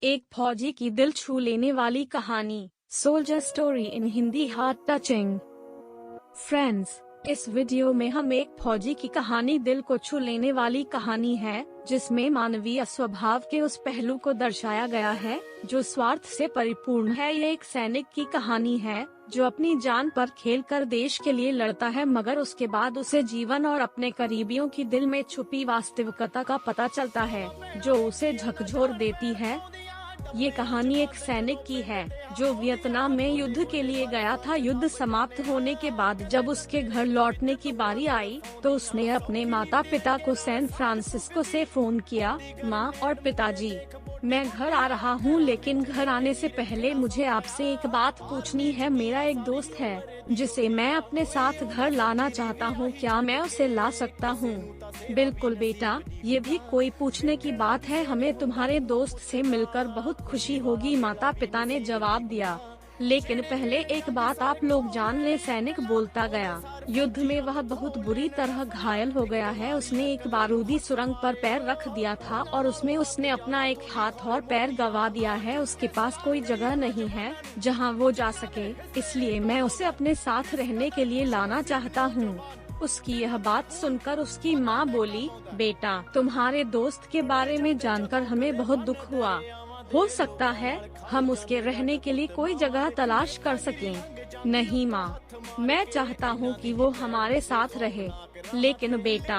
एक फौजी की दिल छू लेने वाली कहानी, soldier story in Hindi, heart touching. Friends, इस वीडियो में हम एक फौजी की कहानी, दिल को छू लेने वाली कहानी है, जिसमें मानवीय स्वभाव के उस पहलू को दर्शाया गया है जो स्वार्थ से परिपूर्ण है। ये एक सैनिक की कहानी है जो अपनी जान पर खेलकर देश के लिए लड़ता है, मगर उसके बाद उसे जीवन और अपने करीबियों की दिल में छुपी वास्तविकता का पता चलता है, जो उसे झकझोर देती है। ये कहानी एक सैनिक की है जो वियतनाम में युद्ध के लिए गया था। युद्ध समाप्त होने के बाद जब उसके घर लौटने की बारी आई तो उसने अपने माता पिता को सैन फ्रांसिस्को से फोन किया। माँ और पिताजी, मैं घर आ रहा हूँ, लेकिन घर आने से पहले मुझे आपसे एक बात पूछनी है। मेरा एक दोस्त है जिसे मैं अपने साथ घर लाना चाहता हूँ, क्या मैं उसे ला सकता हूँ? बिल्कुल बेटा, ये भी कोई पूछने की बात है, हमें तुम्हारे दोस्त से मिलकर बहुत खुशी होगी, माता पिता ने जवाब दिया। लेकिन पहले एक बात आप लोग जान ले, सैनिक बोलता गया। युद्ध में वह बहुत बुरी तरह घायल हो गया है। उसने एक बारूदी सुरंग पर पैर रख दिया था और उसमें उसने अपना एक हाथ और पैर गंवा दिया है। उसके पास कोई जगह नहीं है जहां वो जा सके, इसलिए मैं उसे अपने साथ रहने के लिए लाना चाहता हूँ। उसकी यह बात सुनकर उसकी माँ बोली, बेटा, तुम्हारे दोस्त के बारे में जानकर हमें बहुत दुख हुआ। हो सकता है हम उसके रहने के लिए कोई जगह तलाश कर सकें। नहीं माँ, मैं चाहता हूँ कि वो हमारे साथ रहे। लेकिन बेटा,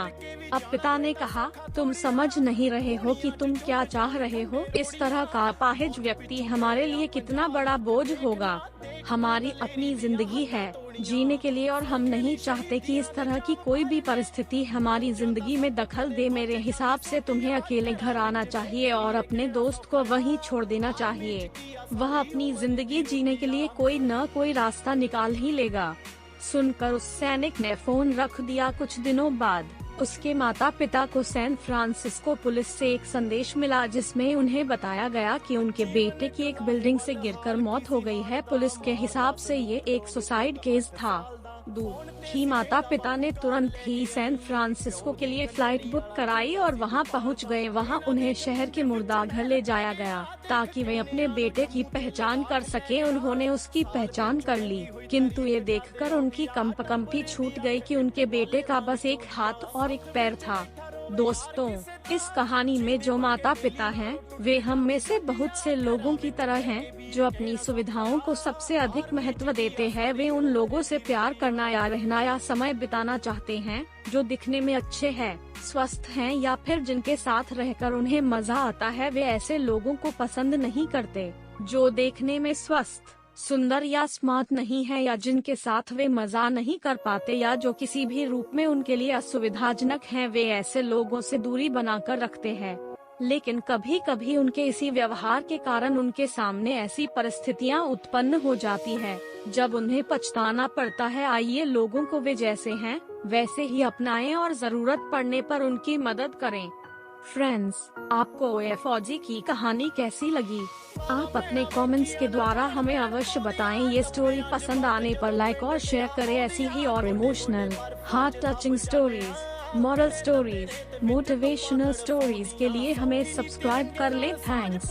अब पिता ने कहा, तुम समझ नहीं रहे हो कि तुम क्या चाह रहे हो। इस तरह का अपाहिज व्यक्ति हमारे लिए कितना बड़ा बोझ होगा। हमारी अपनी जिंदगी है जीने के लिए और हम नहीं चाहते कि इस तरह की कोई भी परिस्थिति हमारी जिंदगी में दखल दे। मेरे हिसाब से तुम्हें अकेले घर आना चाहिए और अपने दोस्त को वहीं छोड़ देना चाहिए। वह अपनी जिंदगी जीने के लिए कोई न कोई रास्ता निकाल ही लेगा। सुनकर उस सैनिक ने फोन रख दिया। कुछ दिनों बाद उसके माता पिता को सैन फ्रांसिस्को पुलिस से एक संदेश मिला, जिसमें उन्हें बताया गया कि उनके बेटे की एक बिल्डिंग से गिरकर मौत हो गई है। पुलिस के हिसाब से ये एक सुसाइड केस था। दूर ही माता पिता ने तुरंत ही सैन फ्रांसिस्को के लिए फ्लाइट बुक कराई और वहां पहुंच गए। वहां उन्हें शहर के मुर्दाघर ले जाया गया ताकि वे अपने बेटे की पहचान कर सके। उन्होंने उसकी पहचान कर ली, किंतु ये देखकर उनकी कंपी छूट गई कि उनके बेटे का बस एक हाथ और एक पैर था। दोस्तों, इस कहानी में जो माता पिता हैं, वे हम में से बहुत से लोगों की तरह हैं, जो अपनी सुविधाओं को सबसे अधिक महत्व देते हैं। वे उन लोगों से प्यार करना या रहना या समय बिताना चाहते हैं जो दिखने में अच्छे हैं, स्वस्थ हैं या फिर जिनके साथ रहकर उन्हें मजा आता है। वे ऐसे लोगों को पसंद नहीं करते जो देखने में स्वस्थ, सुंदर या स्मार्ट नहीं है, या जिनके साथ वे मजा नहीं कर पाते, या जो किसी भी रूप में उनके लिए असुविधाजनक हैं। वे ऐसे लोगों से दूरी बनाकर रखते हैं। लेकिन कभी कभी उनके इसी व्यवहार के कारण उनके सामने ऐसी परिस्थितियां उत्पन्न हो जाती है जब उन्हें पछताना पड़ता है। आइए लोगों को वे जैसे हैं वैसे ही अपनाएं और जरूरत पड़ने पर उनकी मदद करें। फ्रेंड्स, आपको ये फौजी की कहानी कैसी लगी? आप अपने कमेंट्स के द्वारा हमें अवश्य बताएं। ये स्टोरी पसंद आने पर लाइक और शेयर करें। ऐसी ही और emotional, heart touching stories, moral stories, motivational stories के लिए हमें सब्सक्राइब कर लें। थैंक्स।